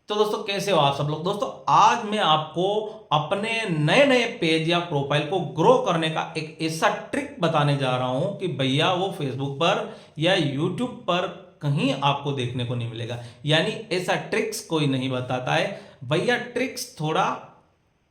तो दोस्तों कैसे हो आप सब लोग। दोस्तों आज मैं आपको अपने नए नए पेज या प्रोफाइल को ग्रो करने का एक ऐसा ट्रिक बताने जा रहा हूं कि भैया वो फेसबुक पर या यूट्यूब पर कहीं आपको देखने को नहीं मिलेगा। यानी ऐसा ट्रिक्स कोई नहीं बताता है भैया। ट्रिक्स थोड़ा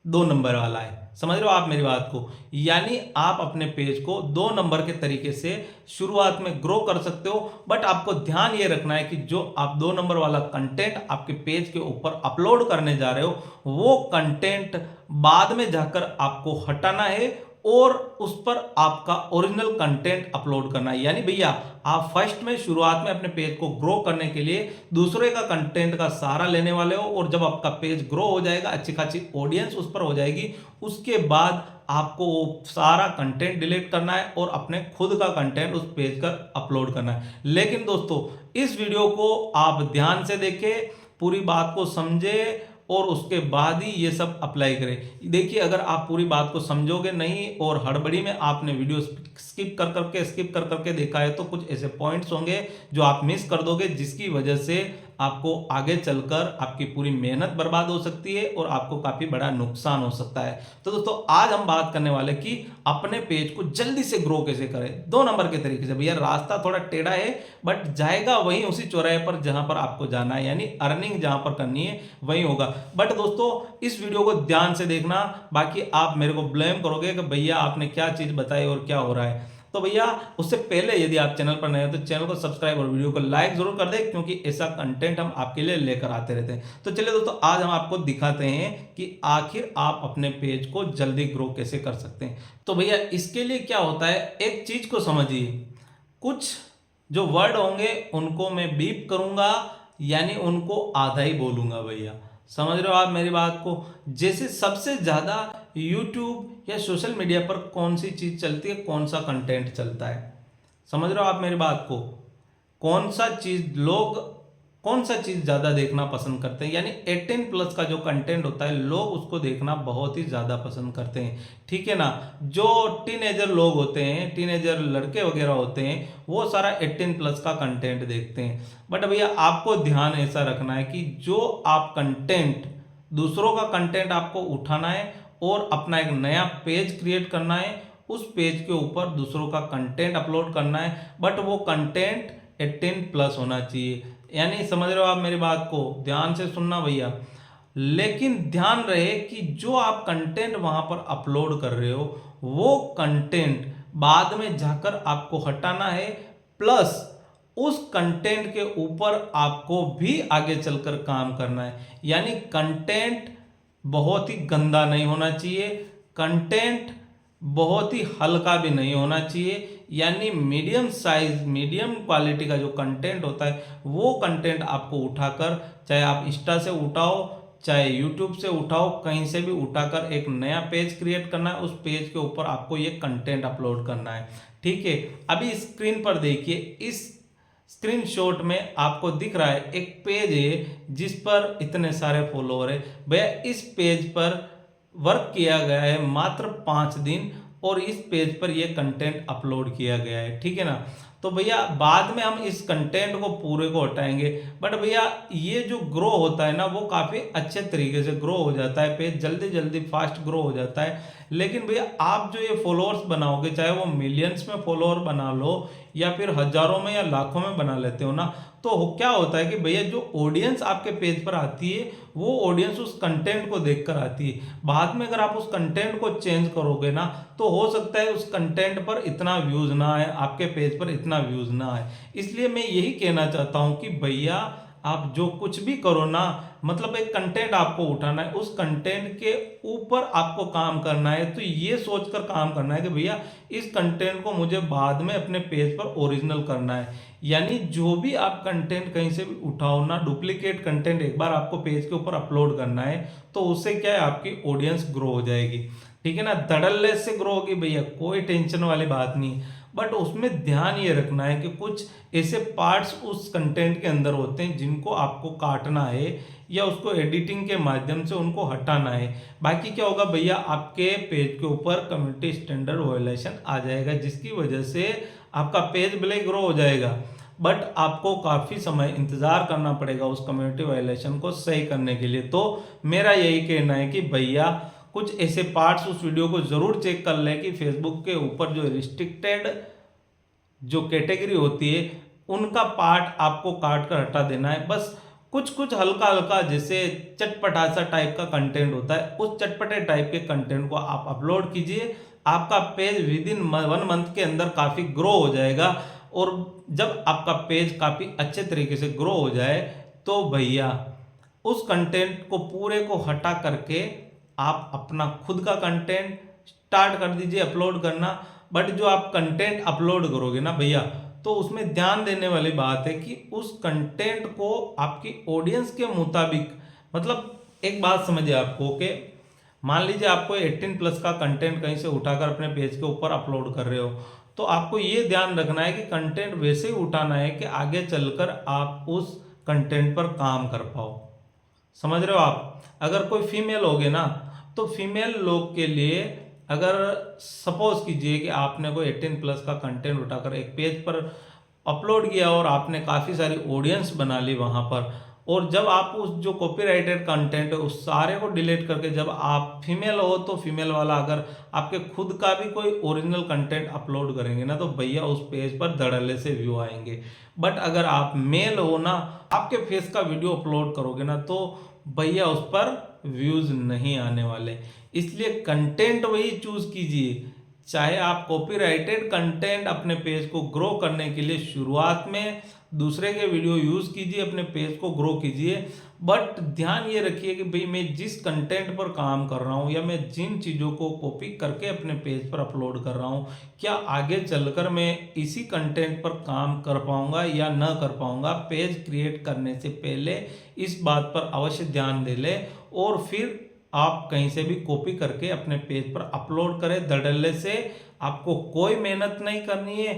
2 नंबर वाला है, समझ रहे हो आप मेरी बात को। यानी आप अपने पेज को 2 नंबर के तरीके से शुरुआत में ग्रो कर सकते हो, बट आपको ध्यान ये रखना है कि जो आप 2 नंबर वाला कंटेंट आपके पेज के ऊपर अपलोड करने जा रहे हो वो कंटेंट बाद में जाकर आपको हटाना है और उस पर आपका ओरिजिनल कंटेंट अपलोड करना है। यानी भैया आप फर्स्ट में शुरुआत में अपने पेज को ग्रो करने के लिए दूसरे का कंटेंट का सहारा लेने वाले हो, और जब आपका पेज ग्रो हो जाएगा, अच्छी खासी ऑडियंस उस पर हो जाएगी, उसके बाद आपको वो सारा कंटेंट डिलीट करना है और अपने खुद का कंटेंट उस पेज पर अपलोड करना है। लेकिन दोस्तों इस वीडियो को आप ध्यान से देखें, पूरी बात को समझे और उसके बाद ही ये सब अप्लाई करें। देखिए अगर आप पूरी बात को समझोगे नहीं और हड़बड़ी में आपने वीडियो स्किप कर करके देखा है तो कुछ ऐसे पॉइंट्स होंगे जो आप मिस कर दोगे, जिसकी वजह से आपको आगे चलकर आपकी पूरी मेहनत बर्बाद हो सकती है और आपको काफी बड़ा नुकसान हो सकता है। तो दोस्तों आज हम बात करने वाले कि अपने पेज को जल्दी से ग्रो कैसे करें 2 नंबर के तरीके से। भैया रास्ता थोड़ा टेढ़ा है बट जाएगा वहीं उसी चौराहे पर जहां पर आपको जाना है, यानी अर्निंग जहां पर करनी है वहीं होगा। बट दोस्तों इस वीडियो को ध्यान से देखना, बाकी आप मेरे को ब्लेम करोगे कि भैया आपने क्या चीज बताई और क्या हो रहा है। तो भैया उससे पहले यदि आप चैनल पर नए हो तो चैनल को सब्सक्राइब और वीडियो को लाइक जरूर कर दें, क्योंकि ऐसा कंटेंट हम आपके लिए लेकर आते रहते हैं। तो चलिए दोस्तों आज हम आपको दिखाते हैं कि आखिर आप अपने पेज को जल्दी ग्रो कैसे कर सकते हैं। तो भैया इसके लिए क्या होता है, एक चीज को समझिए, कुछ जो वर्ड होंगे उनको मैं बीप करूंगा, यानी उनको आधा ही बोलूंगा भैया। समझ रहे हो आप मेरी बात को। जैसे सबसे ज्यादा YouTube या सोशल मीडिया पर कौन सी चीज चलती है, कौन सा कंटेंट चलता है, समझ रहे हो आप मेरी बात को। कौन सा चीज लोग कौन सा चीज ज्यादा देखना पसंद करते हैं, यानी 18+ का जो कंटेंट होता है लोग उसको देखना बहुत ही ज्यादा पसंद करते हैं, ठीक है ना। जो टीनेजर लोग होते हैं, टीनेजर लड़के वगैरह होते हैं, वो सारा 18+ का कंटेंट देखते हैं। बट भैया आपको ध्यान ऐसा रखना है कि जो आप कंटेंट, दूसरों का कंटेंट आपको उठाना है और अपना एक नया पेज क्रिएट करना है, उस पेज के ऊपर दूसरों का कंटेंट अपलोड करना है, बट वो कंटेंट 18+ होना चाहिए। यानी समझ रहे हो आप मेरी बात को, ध्यान से सुनना भैया। लेकिन ध्यान रहे कि जो आप कंटेंट वहां पर अपलोड कर रहे हो वो कंटेंट बाद में जाकर आपको हटाना है, प्लस उस कंटेंट के ऊपर आपको भी आगे चलकर काम करना है। यानी कंटेंट बहुत ही गंदा नहीं होना चाहिए, कंटेंट बहुत ही हल्का भी नहीं होना चाहिए, यानी मीडियम साइज मीडियम क्वालिटी का जो कंटेंट होता है वो कंटेंट आपको उठाकर, चाहे आप इंस्टा से उठाओ चाहे यूट्यूब से उठाओ, कहीं से भी उठाकर एक नया पेज क्रिएट करना है, उस पेज के ऊपर आपको ये कंटेंट अपलोड करना है, ठीक है। अभी स्क्रीन पर देखिए, इस स्क्रीनशॉट में आपको दिख रहा है एक पेज है जिस पर इतने सारे फॉलोअर है। भैया इस पेज पर वर्क किया गया है मात्र 5 दिन और इस पेज पर यह कंटेंट अपलोड किया गया है, ठीक है ना। तो भैया बाद में हम इस कंटेंट को पूरे को हटाएंगे, बट भैया ये जो ग्रो होता है ना वो काफ़ी अच्छे तरीके से ग्रो हो जाता है, पेज जल्दी जल्दी फास्ट ग्रो हो जाता है। लेकिन भैया आप जो ये फॉलोअर्स बनाओगे, चाहे वो मिलियंस में फॉलोअर बना लो या फिर हजारों में या लाखों में बना लेते हो ना, तो क्या होता है कि भैया जो ऑडियंस आपके पेज पर आती है वो ऑडियंस उस कंटेंट को देखकर आती है। बाद में अगर आप उस कंटेंट को चेंज करोगे ना तो हो सकता है उस कंटेंट पर इतना व्यूज ना आए, आपके पेज पर इतना व्यूज ना आए। इसलिए मैं यही कहना चाहता हूं कि भैया आप जो कुछ भी करो ना, मतलब एक कंटेंट आपको उठाना है, उस कंटेंट के ऊपर आपको काम करना है, तो ये सोचकर काम करना है कि भैया इस कंटेंट को मुझे बाद में अपने पेज पर ओरिजिनल करना है। यानी जो भी आप कंटेंट कहीं से भी उठाओ ना, डुप्लीकेट कंटेंट एक बार आपको पेज के ऊपर अपलोड करना है तो उससे क्या है आपकी ऑडियंस ग्रो हो जाएगी, ठीक है ना। धड़ल्ले से ग्रो होगी भैया, कोई टेंशन वाली बात नहीं। बट उसमें ध्यान ये रखना है कि कुछ ऐसे पार्ट्स उस कंटेंट के अंदर होते हैं जिनको आपको काटना है या उसको एडिटिंग के माध्यम से उनको हटाना है। बाकी क्या होगा भैया, आपके पेज के ऊपर कम्युनिटी स्टैंडर्ड वायलेशन आ जाएगा, जिसकी वजह से आपका पेज भले ग्रो हो जाएगा बट आपको काफ़ी समय इंतज़ार करना पड़ेगा उस कम्युनिटी वायलेशन को सही करने के लिए। तो मेरा यही कहना है कि भैया कुछ ऐसे पार्ट्स उस वीडियो को ज़रूर चेक कर लें कि फेसबुक के ऊपर जो रिस्ट्रिक्टेड जो कैटेगरी होती है उनका पार्ट आपको काट कर हटा देना है। बस कुछ कुछ हल्का हल्का जैसे चटपटा सा टाइप का कंटेंट होता है, उस चटपटे टाइप के कंटेंट को आप अपलोड कीजिए। आपका पेज विद इन 1 मंथ के अंदर काफ़ी ग्रो हो जाएगा। और जब आपका पेज काफ़ी अच्छे तरीके से ग्रो हो जाए तो भैया उस कंटेंट को पूरे को हटा करके आप अपना खुद का कंटेंट स्टार्ट कर दीजिए अपलोड करना। बट जो आप कंटेंट अपलोड करोगे ना भैया, तो उसमें ध्यान देने वाली बात है कि उस कंटेंट को आपकी ऑडियंस के मुताबिक, मतलब एक बात समझिए आपको कि मान लीजिए आपको 18+ का कंटेंट कहीं से उठाकर अपने पेज के ऊपर अपलोड कर रहे हो, तो आपको ये ध्यान रखना है कि कंटेंट वैसे ही उठाना है कि आगे चलकर आप उस कंटेंट पर काम कर पाओ। समझ रहे हो आप? अगर कोई फीमेल होगे ना, तो फीमेल लोग के लिए अगर सपोज कीजिए कि आपने कोई 18+ का कंटेंट उठाकर एक पेज पर अपलोड किया और आपने काफ़ी सारी ऑडियंस बना ली वहाँ पर, और जब आप उस जो कॉपीराइटेड कंटेंट है उस सारे को डिलीट करके जब आप फीमेल हो तो फीमेल वाला अगर आपके खुद का भी कोई ओरिजिनल कंटेंट अपलोड करेंगे ना, तो भैया उस पेज पर धड़ल्ले से व्यू आएंगे। बट अगर आप मेल हो ना, आपके फेस का वीडियो अपलोड करोगे ना, तो भैया उस पर व्यूज नहीं आने वाले। इसलिए कंटेंट वही चूज कीजिए। चाहे आप कॉपीराइटेड कंटेंट अपने पेज को ग्रो करने के लिए शुरुआत में दूसरे के वीडियो यूज कीजिए, अपने पेज को ग्रो कीजिए, बट ध्यान ये रखिए कि भाई मैं जिस कंटेंट पर काम कर रहा हूँ या मैं जिन चीज़ों को कॉपी करके अपने पेज पर अपलोड कर रहा हूँ, क्या आगे चलकर मैं इसी कंटेंट पर काम कर पाऊंगा या न कर पाऊंगा। पेज क्रिएट करने से पहले इस बात पर अवश्य ध्यान दे ले, और फिर आप कहीं से भी कॉपी करके अपने पेज पर अपलोड करें धड़ल्ले से। आपको कोई मेहनत नहीं करनी है,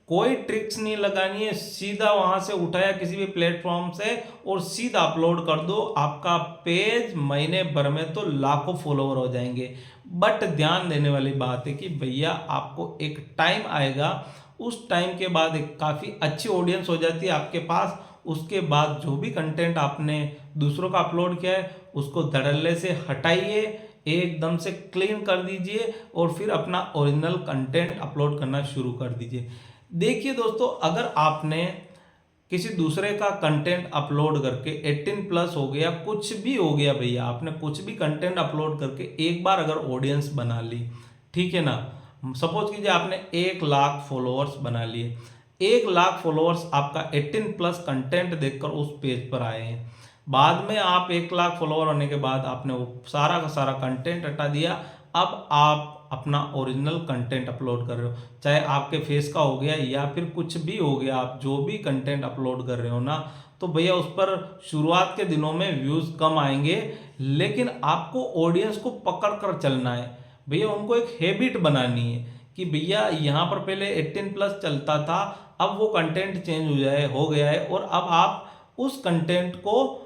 कोई ट्रिक्स नहीं लगानी है, सीधा वहां से उठाया किसी भी प्लेटफॉर्म से और सीधा अपलोड कर दो। आपका पेज महीने भर में तो लाखों फॉलोवर हो जाएंगे। बट ध्यान देने वाली बात है कि भैया आपको एक टाइम आएगा, उस टाइम के बाद एक काफ़ी अच्छी ऑडियंस हो जाती है आपके पास। उसके बाद जो भी कंटेंट आपने दूसरों का अपलोड किया है उसको धड़ल्ले से हटाइए, एकदम से क्लीन कर दीजिए और फिर अपना ओरिजिनल कंटेंट अपलोड करना शुरू कर दीजिए। देखिए दोस्तों, अगर आपने किसी दूसरे का कंटेंट अपलोड करके 18+ हो गया, कुछ भी हो गया भैया, आपने कुछ भी कंटेंट अपलोड करके एक बार अगर ऑडियंस बना ली, ठीक है ना, सपोज कीजिए आपने 1 लाख फॉलोअर्स बना लिए, 1 लाख फॉलोअर्स आपका 18+ कंटेंट देखकर उस पेज पर आए हैं। बाद में आप 1 लाख फॉलोअर होने के बाद आपने वो सारा का सारा कंटेंट हटा दिया, अब आप अपना ओरिजिनल कंटेंट अपलोड कर रहे हो, चाहे आपके फेस का हो गया या फिर कुछ भी हो गया, आप जो भी कंटेंट अपलोड कर रहे हो ना, तो भैया उस पर शुरुआत के दिनों में व्यूज़ कम आएंगे, लेकिन आपको ऑडियंस को पकड़ कर चलना है भैया। उनको एक हैबिट बनानी है कि भैया यहाँ पर पहले 18+ चलता था, अब वो कंटेंट चेंज हो गया है और अब आप उस कंटेंट को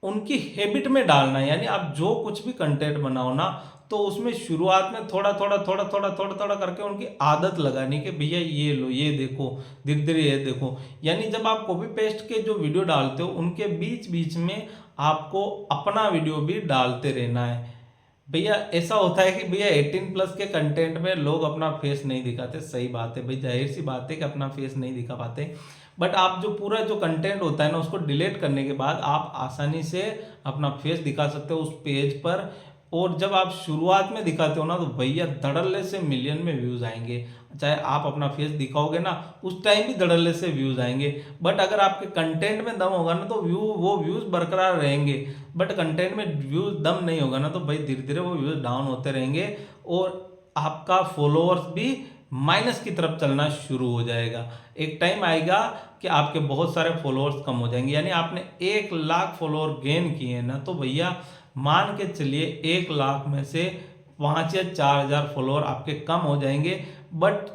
उनकी हैबिट में डालना है। यानी आप जो कुछ भी कंटेंट बनाओ ना, तो उसमें शुरुआत में थोड़ा थोड़ा थोड़ा थोड़ा थोड़ा थोड़ा करके उनकी आदत लगानी कि भैया ये लो, ये देखो, धीरे धीरे ये देखो। यानी जब आप कॉपी पेस्ट के जो वीडियो डालते हो उनके बीच बीच में आपको अपना वीडियो भी डालते रहना है। भैया ऐसा होता है कि भैया 18+ के कंटेंट में लोग अपना फेस नहीं दिखाते, सही बात है भाई, जाहिर सी बात है कि अपना फेस नहीं दिखा पाते। बट आप जो पूरा जो कंटेंट होता है ना, उसको डिलीट करने के बाद आप आसानी से अपना फेस दिखा सकते हो उस पेज पर। और जब आप शुरुआत में दिखाते हो ना, तो भैया धड़ल्ले से मिलियन में व्यूज़ आएंगे। चाहे आप अपना फेस दिखाओगे ना, उस टाइम भी धड़ल्ले से व्यूज़ आएंगे। बट अगर आपके कंटेंट में दम होगा ना, तो वो व्यूज़ बरकरार रहेंगे। बट कंटेंट में व्यूज़ दम नहीं होगा ना, तो भाई धीरे धीरे वो व्यूज़ डाउन होते रहेंगे और आपका फॉलोअर्स भी माइनस की तरफ चलना शुरू हो जाएगा। एक टाइम आएगा कि आपके बहुत सारे फॉलोअर्स कम हो जाएंगे। यानी आपने 1 लाख फॉलोअर गेन किए ना, तो भैया मान के चलिए 1 लाख में से 5 या 4 हज़ार फॉलोअर आपके कम हो जाएंगे। बट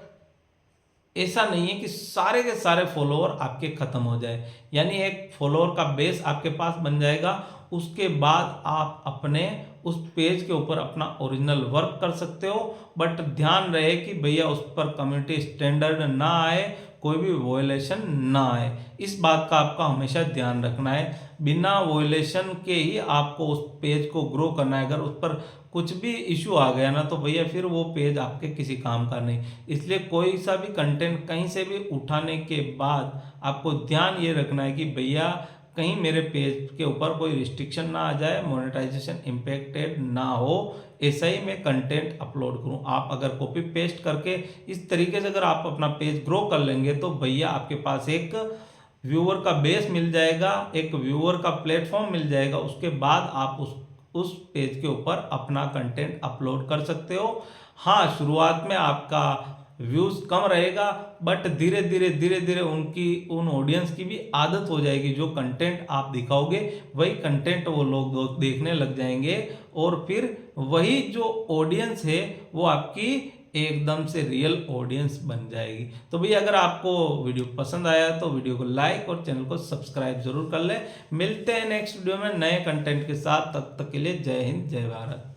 ऐसा नहीं है कि सारे के सारे फॉलोअर आपके खत्म हो जाए। यानी एक फॉलोअर का बेस आपके पास बन जाएगा। उसके बाद आप अपने उस पेज के ऊपर अपना ओरिजिनल वर्क कर सकते हो। बट ध्यान रहे कि भैया उस पर कम्युनिटी स्टैंडर्ड ना आए, कोई भी वॉयलेशन ना आए। इस बात का आपका हमेशा ध्यान रखना है। बिना वॉयलेशन के ही आपको उस पेज को ग्रो करना है। अगर उस पर कुछ भी इशू आ गया ना तो भैया फिर वो पेज आपके किसी काम का नहीं। इसलिए कोई सा भी कंटेंट कहीं से भी उठाने के बाद आपको ध्यान ये रखना है कि भैया कहीं मेरे पेज के ऊपर कोई रिस्ट्रिक्शन ना आ जाए, मोनेटाइजेशन इम्पेक्टेड ना हो, ऐसा ही मैं कंटेंट अपलोड करूं। आप अगर कॉपी पेस्ट करके इस तरीके से अगर आप अपना पेज ग्रो कर लेंगे तो भैया आपके पास एक व्यूअर का बेस मिल जाएगा, एक व्यूअर का प्लेटफॉर्म मिल जाएगा। उसके बाद आप उस पेज के ऊपर अपना कंटेंट अपलोड कर सकते हो। हाँ, शुरुआत में आपका व्यूज कम रहेगा, बट धीरे धीरे उन ऑडियंस की भी आदत हो जाएगी। जो कंटेंट आप दिखाओगे वही कंटेंट वो लोग देखने लग जाएंगे, और फिर वही जो ऑडियंस है वो आपकी एकदम से रियल ऑडियंस बन जाएगी। तो भैया अगर आपको वीडियो पसंद आया तो वीडियो को लाइक और चैनल को सब्सक्राइब जरूर कर ले। मिलते हैं नेक्स्ट वीडियो में नए कंटेंट के साथ, तब तक के लिए जय हिंद जय भारत।